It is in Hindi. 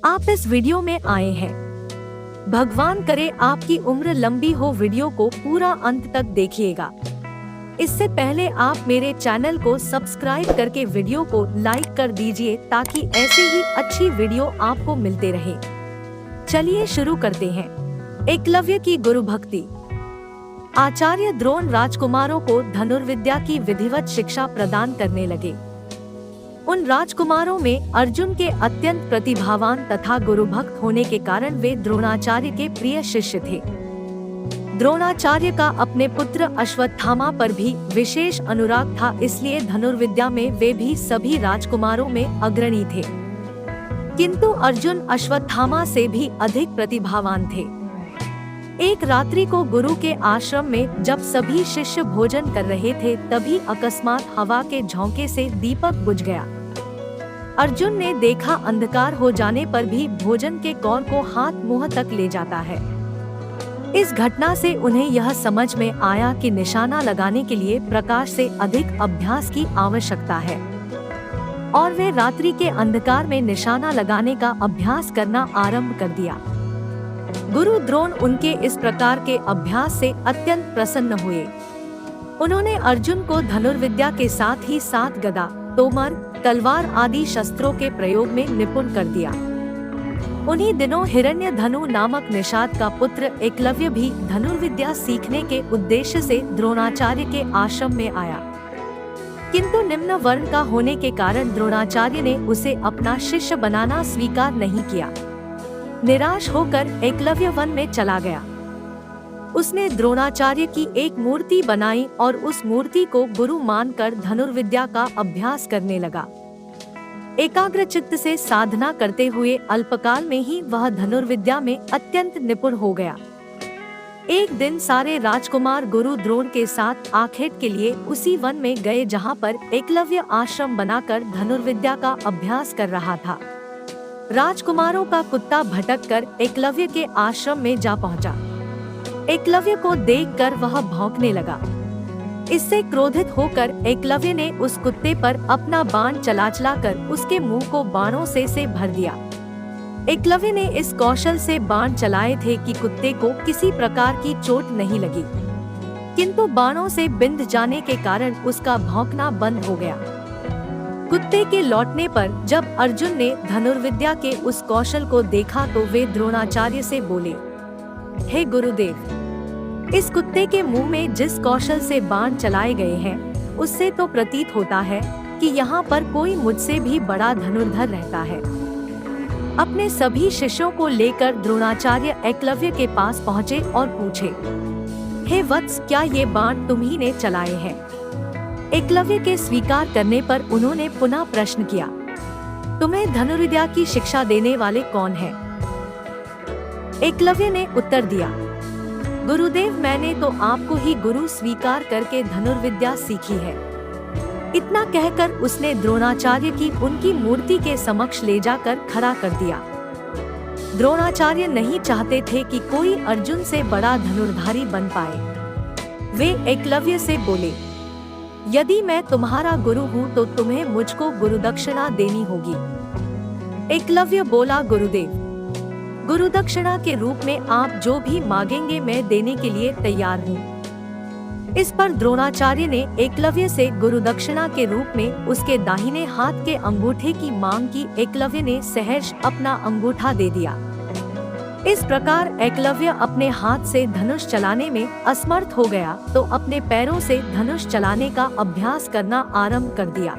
आप इस वीडियो में आए हैं। भगवान करे आपकी उम्र लंबी हो। वीडियो को पूरा अंत तक देखिएगा। इससे पहले आप मेरे चैनल को सब्सक्राइब करके वीडियो को लाइक कर दीजिए ताकि ऐसी ही अच्छी वीडियो आपको मिलते रहे। चलिए शुरू करते हैं। एकलव्य की गुरु भक्ति। आचार्य द्रोण राजकुमारों को धनुर्विद्या की विधिवत शिक्षा प्रदान करने लगे। उन राजकुमारों में अर्जुन के अत्यंत प्रतिभावान तथा गुरुभक्त होने के कारण वे द्रोणाचार्य के प्रिय शिष्य थे। द्रोणाचार्य का अपने पुत्र अश्वत्थामा पर भी विशेष अनुराग था, इसलिए धनुर्विद्या में वे भी सभी राजकुमारों में अग्रणी थे। किंतु अर्जुन अश्वत्थामा से भी अधिक प्रतिभावान थे। एक रात्रि को गुरु के आश्रम में जब सभी शिष्य भोजन कर रहे थे, तभी अकस्मात हवा के झोंके से दीपक बुझ गया। अर्जुन ने देखा अंधकार हो जाने पर भी भोजन के कौर को हाथ मुंह तक ले जाता है। इस घटना से उन्हें यह समझ में आया कि निशाना लगाने के लिए प्रकाश से अधिक अभ्यास की आवश्यकता है, और वे रात्रि के अंधकार में निशाना लगाने का अभ्यास करना आरंभ कर दिया। गुरु द्रोण उनके इस प्रकार के अभ्यास से अत्यंत प्रसन्न हुए। उन्होंने अर्जुन को धनुर्विद्या के साथ ही साथ गदा, तोमर, तलवार आदि शस्त्रों के प्रयोग में निपुण कर दिया। उन्हीं दिनों हिरण्यधनु नामक निषाद का पुत्र एकलव्य भी धनुर्विद्या सीखने के उद्देश्य से द्रोणाचार्य के आश्रम में आया, किंतु निम्न वर्ण का होने के कारण द्रोणाचार्य ने उसे अपना शिष्य बनाना स्वीकार नहीं किया। निराश होकर एकलव्य वन में चला गया। उसने द्रोणाचार्य की एक मूर्ति बनाई और उस मूर्ति को गुरु मानकर धनुर्विद्या का अभ्यास करने लगा। एकाग्रचित्त से साधना करते हुए अल्पकाल में ही वह धनुर्विद्या में अत्यंत निपुण हो गया। एक दिन सारे राजकुमार गुरु द्रोण के साथ आखेट के लिए उसी वन में गए जहाँ पर एकलव्य आश्रम बनाकर धनुर्विद्या का अभ्यास कर रहा था। राजकुमारों का कुत्ता भटककर एकलव्य के आश्रम में जा पहुंचा। एकलव्य को देखकर वह भौंकने लगा। इससे क्रोधित होकर एकलव्य ने उस कुत्ते पर अपना बाण चलाकर उसके मुंह को बाणों से भर दिया। एकलव्य ने इस कौशल से बाण चलाए थे कि कुत्ते को किसी प्रकार की चोट नहीं लगी, किंतु बाणों से बिंध जाने के कारण उसका भौंकना बंद हो गया। कुत्ते के लौटने पर जब अर्जुन ने धनुर्विद्या के उस कौशल को देखा तो वे द्रोणाचार्य से बोले, हे गुरुदेव, इस कुत्ते के मुंह में जिस कौशल से बाण चलाए गए हैं, उससे तो प्रतीत होता है कि यहाँ पर कोई मुझसे भी बड़ा धनुर्धर रहता है। अपने सभी शिष्यों को लेकर द्रोणाचार्य एकलव्य के पास पहुँचे और पूछे, हे वत्स, क्या ये बाण तुम ही ने चलाए हैं? एकलव्य के स्वीकार करने पर उन्होंने पुनः प्रश्न किया, तुम्हें धनुर्विद्या की शिक्षा देने वाले कौन हैं? एकलव्य ने उत्तर दिया, गुरुदेव, मैंने तो आपको ही गुरु स्वीकार करके धनुर्विद्या सीखी है। इतना कहकर उसने द्रोणाचार्य की उनकी मूर्ति के समक्ष ले जाकर खड़ा कर दिया। द्रोणाचार्य नहीं चाहते थे कि कोई अर्जुन से बड़ा धनुर्धारी बन पाए। वे एकलव्य से बोले, यदि मैं तुम्हारा गुरु हूँ तो तुम्हें मुझको गुरुदक्षिणा देनी होगी। एकलव्य बोला, गुरुदेव, गुरुदक्षिणा के रूप में आप जो भी मांगेंगे मैं देने के लिए तैयार हूँ। इस पर द्रोणाचार्य ने एकलव्य से गुरुदक्षिणा के रूप में उसके दाहिने हाथ के अंगूठे की मांग की। एकलव्य ने सहर्ष अपना अंगूठा दे दिया। इस प्रकार एकलव्य अपने हाथ से धनुष चलाने में असमर्थ हो गया तो अपने पैरों से धनुष चलाने का अभ्यास करना आरंभ कर दिया।